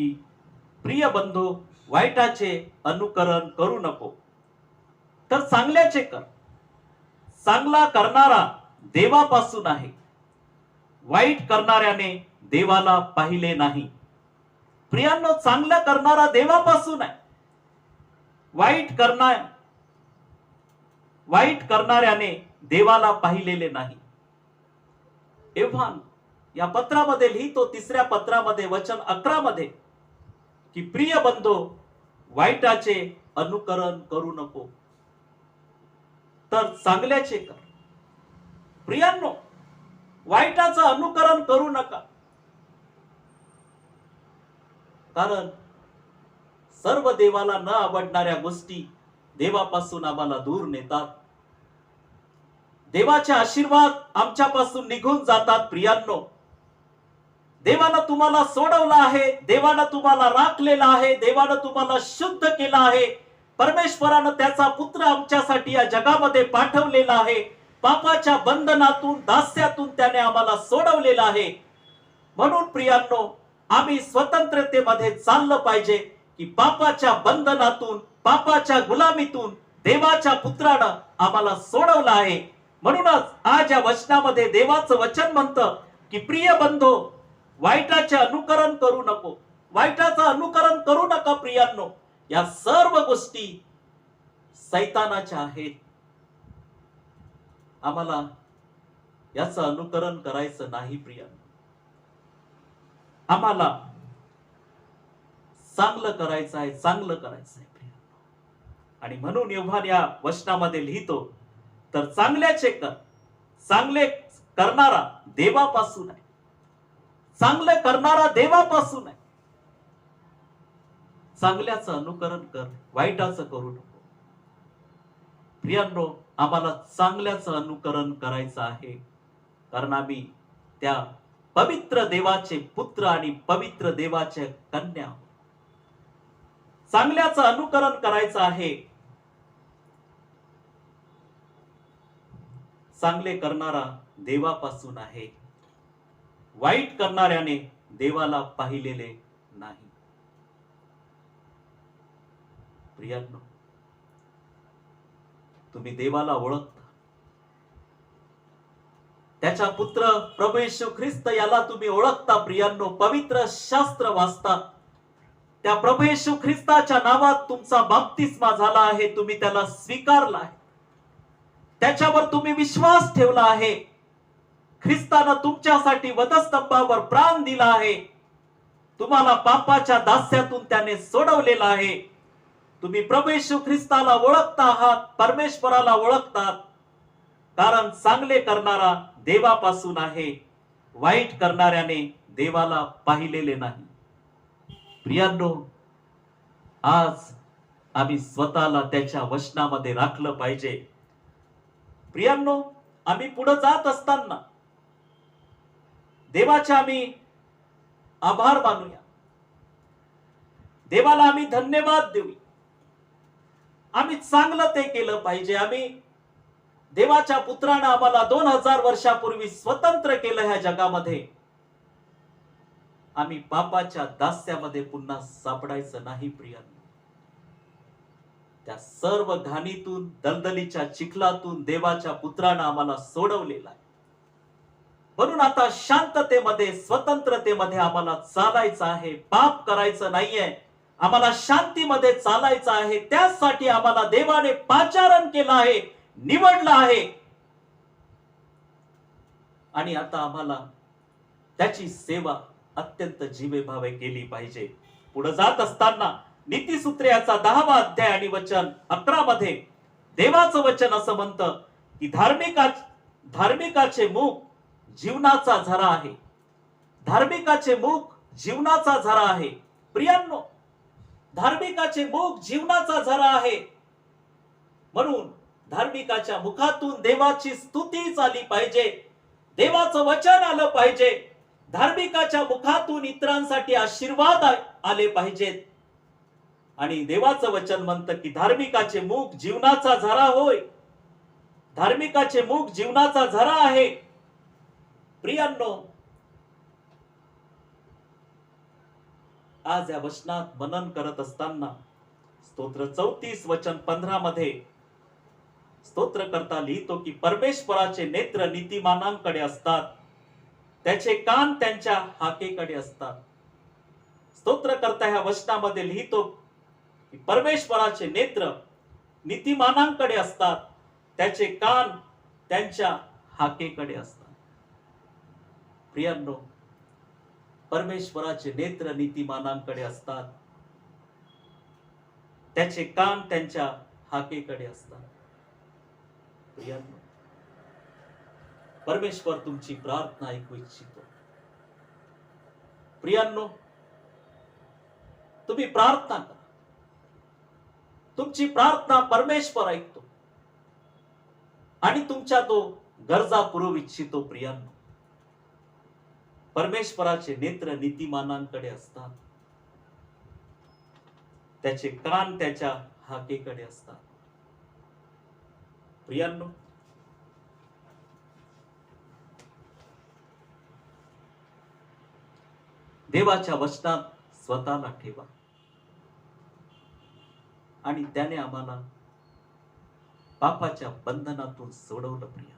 प्रिय बंधू, वाईटाचे अनुकरण करू नको, तर चांगल्याचे कर. चांगला करणारा देवापासून आहे, वाईट करणाऱ्याने देवाला पाहिले नाही. प्रियांनो, चांगलं करणारा देवापासून आहे, वाईट करणाऱ्याने देवाला पाहिलेले नाही. योहान या पत्रामध्ये लिहितो, 3 पत्रामध्ये वचन 11 मध्ये की प्रिय बंधो, वाईटाचे अनुकरण करू नको, तर चांगल्याचे कर. प्रियांनो, वाईटाचं अनुकरण करू नका, कारण सर्व देवाला न आवडणाऱ्या गोष्टी देवापासून आम्हाला दूर नेतात. देवाचे आशीर्वाद आमच्यापासून निघून जातात. प्रियांनो, देवानं तुम्हाला सोडवलं आहे, देवानं तुम्हाला राखलेलं आहे, देवानं तुम्हाला शुद्ध केलं आहे. परमेश्वरानं त्याचा पुत्र आमच्यासाठी या जगामध्ये पाठवलेला आहे. पापाच्या बंधनातून, दास्यातून त्याने आम्हाला सोडवलेलं आहे. म्हणून प्रियांनो, आम्ही स्वतंत्रतेमध्ये चाललं पाहिजे की पापाच्या बंधनातून, पापाच्या गुलामीतून देवाच्या पुत्रानं आम्हाला सोडवलं आहे. म्हणूनच आज या वचनामध्ये देवाचं वचन म्हणतं की प्रिय बंधो, वाईटाचे अनुकरण करू नको, वाईटाचं अनुकरण करू नका. प्रियांनो, या सर्व गोष्टी सैतानाच्या आहेत. आम्हाला याचं अनुकरण करायचं नाही. प्रियांनो, आम्हाला चांगलं करायचं आहे, चांगलं करायचं आहे प्रियांनो. आणि म्हणून योहान या वचनामध्ये लिहितो, तर चांगल्याचे कर. चांगले करणारा देवापासून आहे, चांगले करणारा देवापासून आहे. चांगल्याचं अनुकरण कर, वाईटाचं करू नको. प्रियांनो, आम्हाला चांगल्याचं अनुकरण करायचं आहे, कारण आम्ही त्या पवित्र देवाचे पुत्र आणि पवित्र देवाच्या कन्या. चांगल्याचं अनुकरण करायचं आहे. चांगले करणारा देवापासून आहे, वाईट करणाऱ्याने देवाला पाहिलेले नाही. प्रियांनो, तुम्ही देवाला ओळखता, त्याच्या पुत्र प्रभू येशू ख्रिस्त याला तुम्ही ओळखता. प्रियांनो, पवित्र शास्त्र वाचता, त्या प्रभू येशू ख्रिस्ताच्या नावात तुमचा बाप्तिस्मा झाला आहे, तुम्ही त्याला स्वीकारला आहे, त्याच्यावर तुम्ही विश्वास ठेवला आहे. ख्रिस्तानं तुमच्यासाठी वधस्तंभावर प्राण दिला आहे, तुम्हाला पापाच्या दास्यातून त्याने सोडवलेला आहे. तुम्ही प्रभू येशू ख्रिस्ताला ओळखता आहात, परमेश्वराला ओळखतात, कारण चांगले करणारा देवापासून आहे, वाईट करणाऱ्याने देवाला पाहिलेले नाही. प्रियांनो, आज आम्ही स्वतःला त्याच्या वचनामध्ये राखलं पाहिजे. प्रियांनो, आम्ही पुढे जात असताना देवाचे आम्ही आभार मानूया, देवाला आम्ही धन्यवाद देऊया. आम्ही चांगलं ते केलं पाहिजे. आम्ही देवाच्या पुत्रानं आम्हाला 2000 वर्षापूर्वी स्वतंत्र केलं ह्या जगामध्ये. आम्ही पापाच्या दास्यामध्ये पुन्हा सापडायचं नाही. प्रियांनो, त्या सर्व घाणीतून, दलदलीच्या चिखलातून देवाच्या पुत्रानं आम्हाला सोडवलेला आहे. म्हणून आता शांततेमध्ये, स्वतंत्रतेमध्ये आम्हाला चालायचं आहे. पाप करायचं नाहीये, आम्हाला शांतीमध्ये चालायचं आहे. त्यासाठी आम्हाला देवाने पाचारण केलं आहे, निवडलं आहे. आणि आता आम्हाला त्याची सेवा अत्यंत जीवेभावे केली पाहिजे. पुढे जात असताना नीतिसूत्रे याचा 10वा अध्याय आणि वचन 11 मध्ये देवाचं वचन असं म्हणतं की धार्मिकाचे मुख जीवनाचा झरा आहे. धार्मिकाचे मुख जीवनाचा झरा आहे. प्रियांनो, धार्मिकाचे मुख जीवनाचा झरा आहे. म्हणून धार्मिकाच्या मुखातून देवाची स्तुती झाली पाहिजे, देवाचं वचन आलं पाहिजे. धार्मिकाच्या मुखातून इतरांसाठी आशीर्वाद आले पाहिजेत. आणि देवाचं वचन म्हणतं की धार्मिकाचे मुख जीवनाचा झरा होय. धार्मिकाचे मुख जीवनाचा झरा आहे. प्रियांनो, आज या वचनात मनन करत असताना स्तोत्र 34 वचन 15 मध्ये स्तोत्रकर्ता लिहितो की परमेश्वराचे नेत्र नीतिमानांकडे असतात, त्याचे कान त्यांच्या हाकेकडे असतात. स्तोत्रकर्ता ह्या वचनामध्ये लिहितो की परमेश्वराचे नेत्र नीतिमानांकडे असतात, त्याचे कान त्यांच्या हाकेकडे असतात. प्रियांनो, परमेश्वराचे नेत्र नीतिमानांकडे असतात, त्याचे कान त्यांच्या हाकेकडे असतात. प्रियांनो, परमेश्वर तुमची प्रार्थना ऐकू इच्छितो. प्रियांनो, तुम्ही प्रार्थना करा, तुमची प्रार्थना परमेश्वर ऐकतो आणि तुमच्या तो गरजा पुरवू इच्छितो. प्रियांनो, परमेश्वराचे नेत्र नीतिमानांकडे असतात, त्याचे कान त्याच्या हाकेकडे असतात. प्रियांनो, देवाच्या वचनात स्वतःला ठेवा आणि त्याने आम्हाला पापाच्या बंधनातून सोडवलं. प्रिय,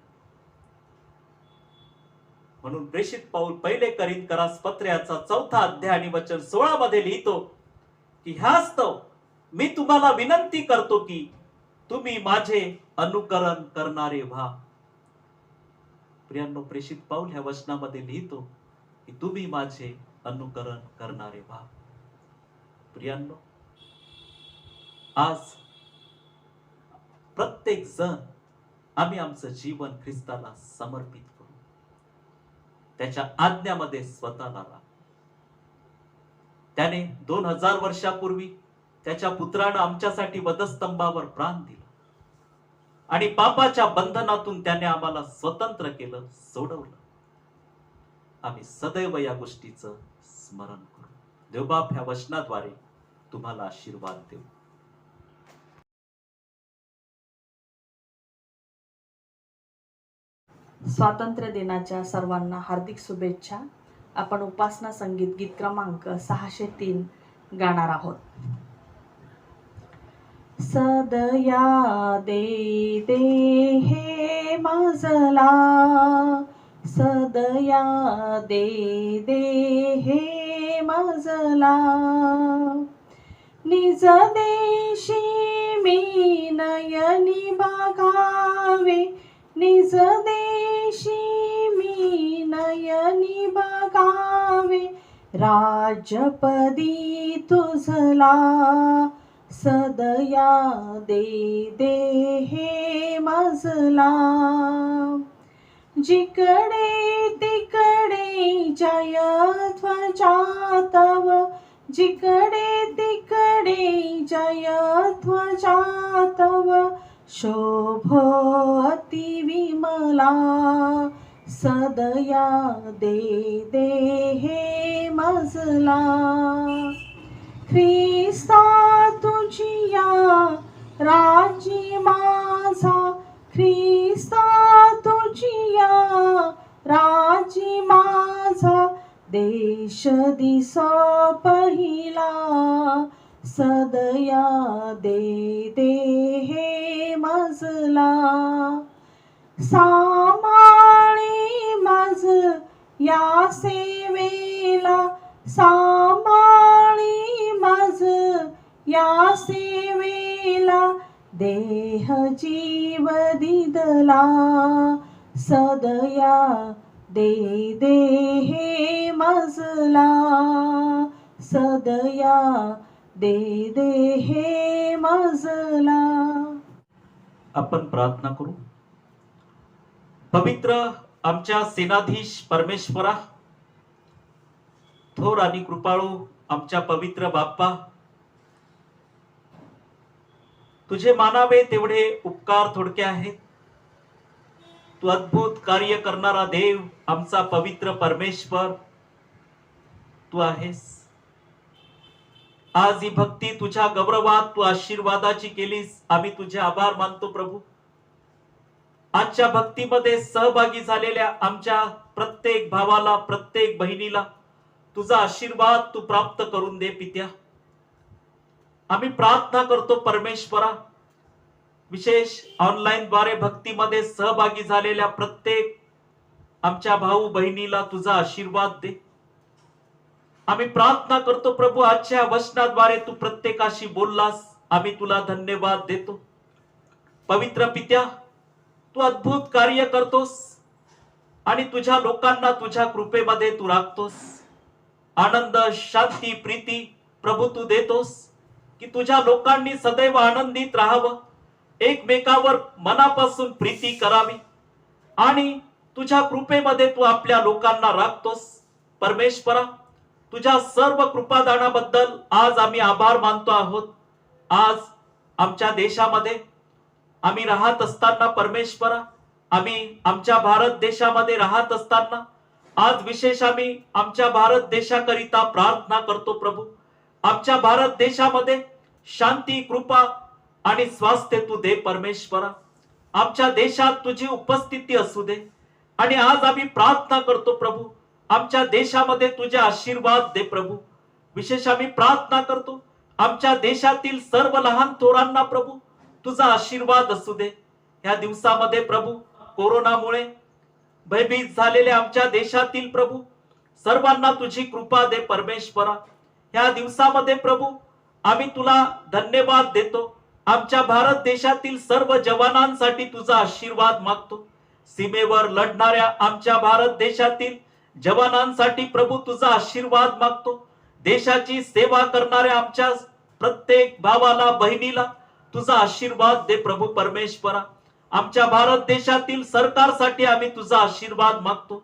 म्हणून प्रेषित पाऊल 1 कोरिंथीकरास पत्र्याचा 4था अध्याय आणि वचन 16 मध्ये लिहितो की ह्यास्तव मी तुम्हाला विनंती करतो की तुम्ही माझे अनुकरण करणारे व्हा. प्रियांनो, प्रेषित पाऊल ह्या वचनामध्ये लिहितो की तुम्ही माझे अनुकरण करणारे व्हा. प्रियांनो, आज प्रत्येक जण आम्ही आमचं जीवन ख्रिस्ताला समर्पित करू, त्याच्या आज्ञामध्ये स्वतःला राहा. त्याने 2000 वर्षापूर्वी त्याच्या पुत्रानं आमच्यासाठी वधस्तंभावर प्राण दिला आणि पापाच्या बंधनातून त्याने आम्हाला स्वतंत्र केलं, सोडवलं. आम्ही सदैव या गोष्टीचं स्मरण करू. देवबाप ह्या वचनाद्वारे तुम्हाला आशीर्वाद देऊ. स्वातंत्र्य दिनाच्या सर्वांना हार्दिक शुभेच्छा. आपण उपासना संगीत गीत क्रमांक 603 गाणार आहोत. सदया दे दे हे मजला, सदया दे दे हे मजला, निज देशी मी नयनी बघावे, निज देशी मी नयनी बघावे, राजपदी तुझला, सदया दे दे हे मजला. जिकडे तिकडे जय ध्वजा तव, जिकडे तिकडे जय ध्वजा तव, शोभो अति विमला, सदया दे दे हे मजला. ख्रिस्ता तुझिया राजी माझा, ख्रिस्ता तुझिया राजी माझा, देश दिसो पहिला, सदया दे दे हे मजला. सांभाळी मज या सेवेला, सांभाळी मज या सेवेला, देह जीव दिदला, सदया दे दे हे मजला, सदया दे दे हे मजला. आपण प्रार्थना करू. पवित्र आमच्या सेनाधीश परमेश्वरा, थोर आणि कृपाळू आमच्या पवित्र बाप्पा, तुझे मानावे तेवढे उपकार थोडके आहेत. तू अद्भुत कार्य करणारा देव, आमचा पवित्र परमेश्वर तू आहेस. आज ही भक्ती तुझ्या गौरवात तू आशीर्वादाची केलीस. आम्ही तुझे आभार मानतो प्रभू. आजच्या भक्तीमध्ये सहभागी झालेल्या आमच्या प्रत्येक भावाला, प्रत्येक बहिणीला तुझा आशीर्वाद तू प्राप्त करून दे पित्या. आम्ही प्रार्थना करतो परमेश्वरा, विशेष ऑनलाईन द्वारे भक्तीमध्ये सहभागी झालेल्या प्रत्येक आमच्या भाऊ बहिणीला तुझा आशीर्वाद दे. आम्ही प्रार्थना करतो प्रभू, आजच्या वचनाद्वारे तू प्रत्येकाशी बोललास. आम्ही तुला धन्यवाद देतो. पवित्र पित्या, तू अद्भुत कार्य करतोस आणि तुझ्या लोकांना तुझ्या कृपेमध्ये तू राखतोस. आनंद, शांती, प्रीती प्रभू तू देतोस की तुझ्या लोकांनी सदैव आनंदित राहावं, एकमेकावर मनापासून प्रीती करावी आणि तुझ्या कृपेमध्ये तू आपल्या लोकांना राखतोस. परमेश्वरा, तुझ्या सर्व कृपादानाबद्दल आज आम्ही आभार मानतो आहोत. आज आमच्या देशामध्ये आम्ही राहत असताना परमेश्वरा, आम्ही आमच्या भारत देशामध्ये राहत असताना आज विशेष आम्ही आमच्या भारत देशाकरिता प्रार्थना करतो प्रभू. आमच्या भारत देशामध्ये शांती, कृपा आणि स्वास्थ्य तू दे परमेश्वरा. आमच्या देशात तुझी उपस्थिती असू दे आणि आज आम्ही प्रार्थना करतो प्रभू, आमच्या देशामध्ये तुझे आशीर्वाद दे प्रभू. विशेष आम्ही प्रार्थना करतो आमच्या देशातील सर्व लहान थोरांना प्रभू तुझा आशीर्वाद असू दे. या दिवसामध्ये प्रभू, कोरोनामुळे भयभीत झालेल्या आमच्या देशातील प्रभू सर्वांना तुझी कृपा दे परमेश्वरा. या दिवसामध्ये प्रभू आम्ही तुला धन्यवाद देतो. आमच्या भारत देशातील सर्व जवानांसाठी तुझा आशीर्वाद मागतो. सीमेवर लढणाऱ्या आमच्या भारत देशातील जवानांसाठी प्रभू तुझा आशीर्वाद मागतो. देशाची सेवा करणाऱ्या आमच्या प्रत्येक भावाला, बहिणीला तुझा आशीर्वाद दे प्रभू परमेश्वरा. आमच्या भारत देशातील सरकारसाठी आम्ही तुझा आशीर्वाद मागतो.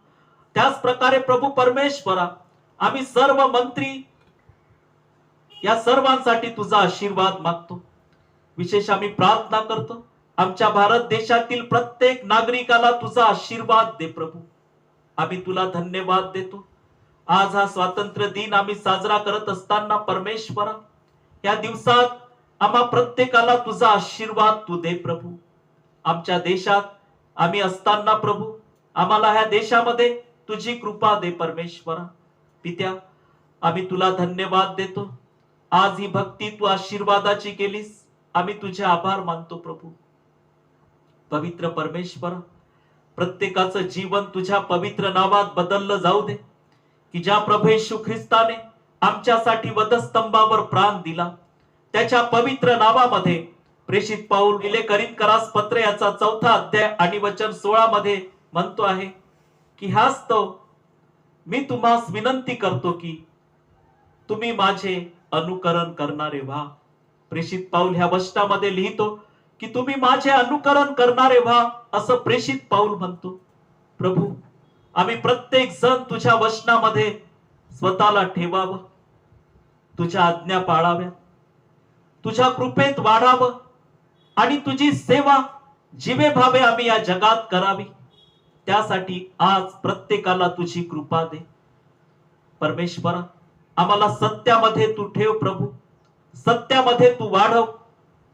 त्याच प्रकारे प्रभू परमेश्वरा, आम्ही सर्व मंत्री या सर्वांसाठी तुझा आशीर्वाद मागतो. विशेष आम्ही प्रार्थना करतो आमच्या भारत देशातील प्रत्येक नागरिकाला तुझा आशीर्वाद दे प्रभू. आम्ही तुला धन्यवाद देतो. आज हा स्वातंत्र्य दिन आम्ही साजरा करत असताना परमेश्वरा, या दिवसात आम्हा प्रत्येकाला तुझा आशीर्वाद तू दे प्रभू. आमच्या देशात आम्ही असताना प्रभू आम्हाला ह्या देशामध्ये तुझी कृपा दे परमेश्वरा. पित्या, आम्ही तुला धन्यवाद देतो. आज ही भक्ती तू आशीर्वादाची केलीस, आम्ही तुझे आभार मानतो प्रभू. पवित्र परमेश्वर, प्रत्येकाचं जीवन तुझ्या पवित्र नावात बदललं जाऊ दे, की ज्या प्रभू येशू ख्रिस्ताने आमच्यासाठी वधस्तंभावर प्राण दिला, त्याच्या पवित्र नावामध्ये प्रेषित पाऊल लिहिले करिन्थकरास पत्र याचा 4 अध्याय आणि वचन 16 मध्ये म्हणतो आहे की ह्याच तो मी तुम्हास विनंती करतो की तुम्ही माझे अनुकरण करणारे व्हा. प्रेषित पाऊल ह्या वचनामध्ये लिहितो की तुम्ही माझे अनुकरण करणारे व्हा, असं प्रेषित पाऊल म्हणतो. प्रभू, आम्ही प्रत्येक जण तुझ्या वचनामध्ये स्वतःला ठेवावं, तुझ्या आज्ञा पाळाव्या, तुझ्या कृपेत वाढावं आणि तुझी सेवा जिवे भावे आम्ही या जगात करावी. त्यासाठी आज प्रत्येकाला तुझी कृपा दे परमेश्वरा. आम्हाला सत्यामध्ये तू ठेव प्रभू, सत्यामध्ये तू वाढव.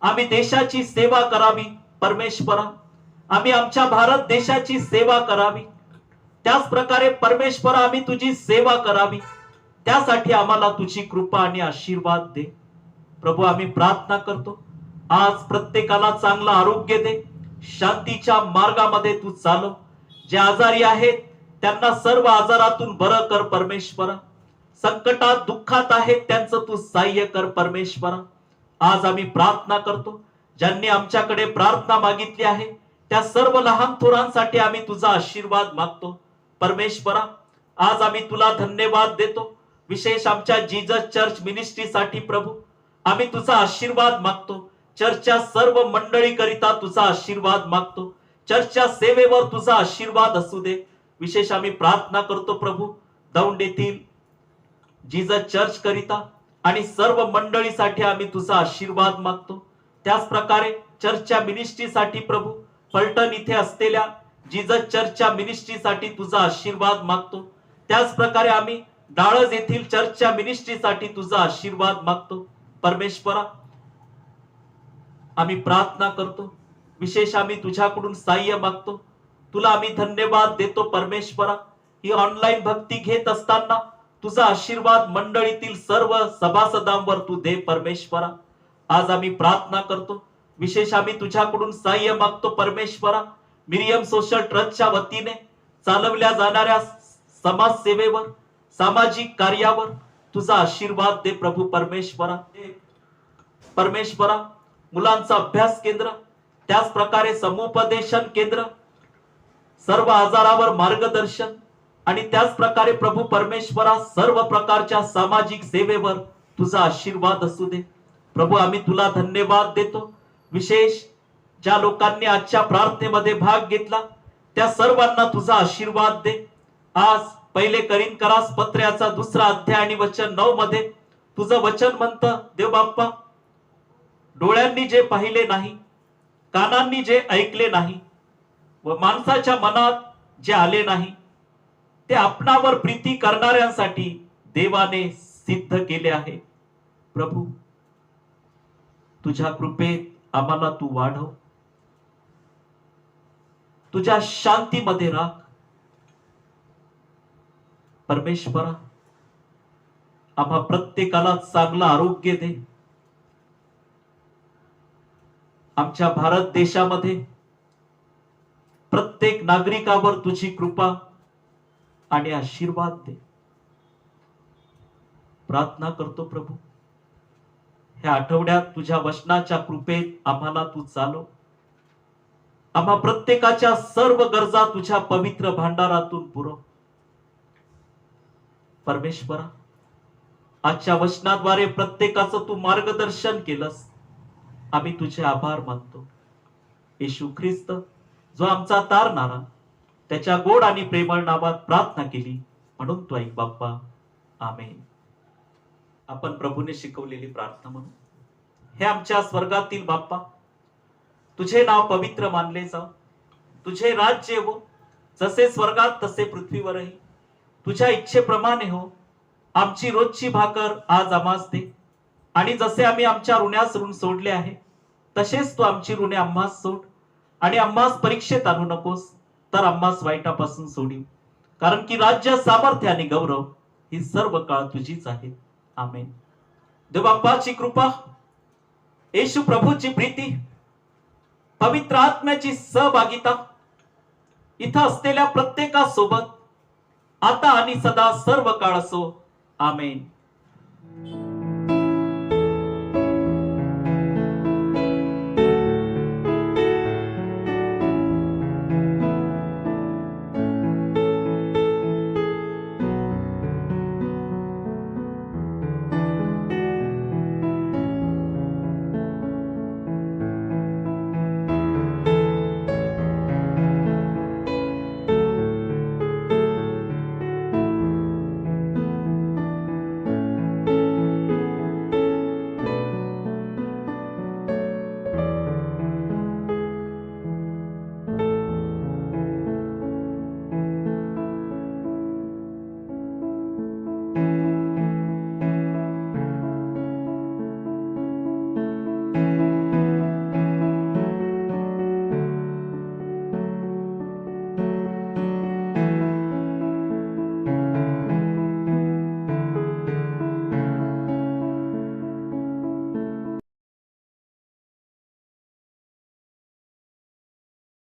आम्ही देशाची सेवा करावी परमेश्वरा. आम्ही आमच्या भारत देशाची सेवा करावी. त्याच प्रकारे परमेश्वरा आम्ही तुझी सेवा करावी. त्यासाठी आम्हाला तुझी कृपा आणि आशीर्वाद दे प्रभू. आम्ही प्रार्थना करतो, आज प्रत्येकाला चांगलं आरोग्य दे, शांतीच्या मार्गामध्ये तू चालव. जे आजारी आहेत त्यांना सर्व आजारातून बरं कर परमेश्वरा. संकटात दुःखात आहेत त्यांचं तू सहाय्य कर परमेश्वरा. आज आम्ही प्रार्थना करतो, ज्यांनी आमच्याकडे प्रार्थना मागितली आहे त्या सर्व लहान थोरांसाठी आम्ही तुझा आशीर्वाद मागतो परमेश्वरा. आज आम्ही तुला धन्यवाद देतो, विशेष आमच्या जीजस चर्च मिनिस्ट्रीसाठी प्रभू आम्ही तुझा आशीर्वाद मागतो. चर्चच्या सर्व मंडळी करिता तुझा आशीर्वाद मागतो. चर्चच्या सेवेवर तुझा आशीर्वाद असू दे. विशेष आम्ही प्रार्थना करतो प्रभू दौंड येथील जीजस चर्च करिता आणि सर्व मंडळीसाठी आम्ही तुझा आशीर्वाद मागतो. त्याच प्रकारे चर्चच्या मिनिस्ट्रीसाठी प्रभू फलटण इथे असलेल्या जीजस चर्चच्या मिनिस्ट्रीसाठी तुझा आशीर्वाद मागतो. त्याच प्रकारे आम्ही डाळज येथील चर्चच्या मिनिस्ट्रीसाठी तुझा आशीर्वाद मागतो परमेश्वरा. आम्ही प्रार्थना करतो, विशेष आम्ही तुझ्याकडून सहाय्य मागतो. तुला आम्ही धन्यवाद देतो परमेश्वरा. ही ऑनलाईन भक्ती घेत असताना तुझा आशीर्वाद मंडळीतील सर्व सभासदांवर तू दे परमेश्वरा. आज आम्ही प्रार्थना करतो, विशेष आम्ही तुझ्याकडून सहाय्य मागतो परमेश्वरा. मिरियम सोशल ट्रस्टच्या वतीने चालवल्या जाणाऱ्या समाजसेवेवर, सामाजिक कार्यावर तुझा आशीर्वाद दे प्रभू परमेश्वरा. परमेश्वरा, मुलांचा अभ्यास केंद्र, त्याच प्रकारे समुपदेशन केंद्र, सर्व आजारावर मार्गदर्शन आणि त्याच प्रकारे प्रभू परमेश्वरा सर्व प्रकारच्या सामाजिक सेवेवर तुझा आशीर्वाद असू दे प्रभू. आम्ही तुला धन्यवाद देतो. विशेष ज्या लोकांनी आजच्या प्रार्थनेमध्ये भाग घेतला त्या सर्वांना तुझा आशीर्वाद दे. आज पहिले करिन्थकरास पत्र याचा 2 अध्याय आणि वचन 9 मध्ये तुझं वचन म्हणतं, देव बाप्पा, डोळ्यांनी जे पाहिले नाही, कानांनी जे ऐकले नाही व माणसाच्या मनात जे आले नाही, ते आपणावर प्रीती करणाऱ्यांसाठी देवाने सिद्ध केले आहे. प्रभू, तुझ्या कृपेत आम्हाला तू वाढव, तुझ्या शांतीमध्ये राख परमेश्वरा. आम्हा प्रत्येकाला चांगलं आरोग्य दे. आमच्या भारत देशामध्ये प्रत्येक नागरिकावर तुझी कृपा आणि आशीर्वाद दे. प्रार्थना करतो प्रभू, ह्या आठवड्यात तुझ्या वचनाच्या कृपेत आम्हाला तू चालव. आम्हा प्रत्येकाच्या सर्व गरजा तुझ्या पवित्र भांडारातून पुरव परमेश्वरा. आजच्या वचनाद्वारे प्रत्येकाचं तू मार्गदर्शन केलंस, आम्ही तुझे आभार मानतो. येशू ख्रिस्त जो आमचा तारणारा, त्याच्या गोड आणि प्रेमळ नावात प्रार्थना केली म्हणून तो ऐक बाप्पा, आमेन. आपण प्रभूने शिकवलेली प्रार्थना म्हणून, हे आमच्या स्वर्गातील बाप्पा, तुझे नाव पवित्र मानले जाव, तुझे राज्य हो, जसे स्वर्गात तसे पृथ्वीवरही. तुझ्या इच्छेप्रमाणे हो. आमची रोजची भाकर आज आम्हास दे आणि जसे आम्ही आमच्या ऋणास ऋण सोडले आहे तसेच तू आमची ऋणे आम्हास सोड आणि आम्हास परीक्षेत आणू नकोस तर आम्हास वाईटापासून सोडी, कारण की राज्य, सामर्थ्य आणि गौरव ही सर्व काळ तुझीच आहे. आमेन. देवबापाची कृपा, येशू प्रभूची प्रीती, पवित्र आत्म्याची सहभागिता इथं असलेल्या प्रत्येकासोबत आता आणि सदा सर्व काळ असो. आमेन.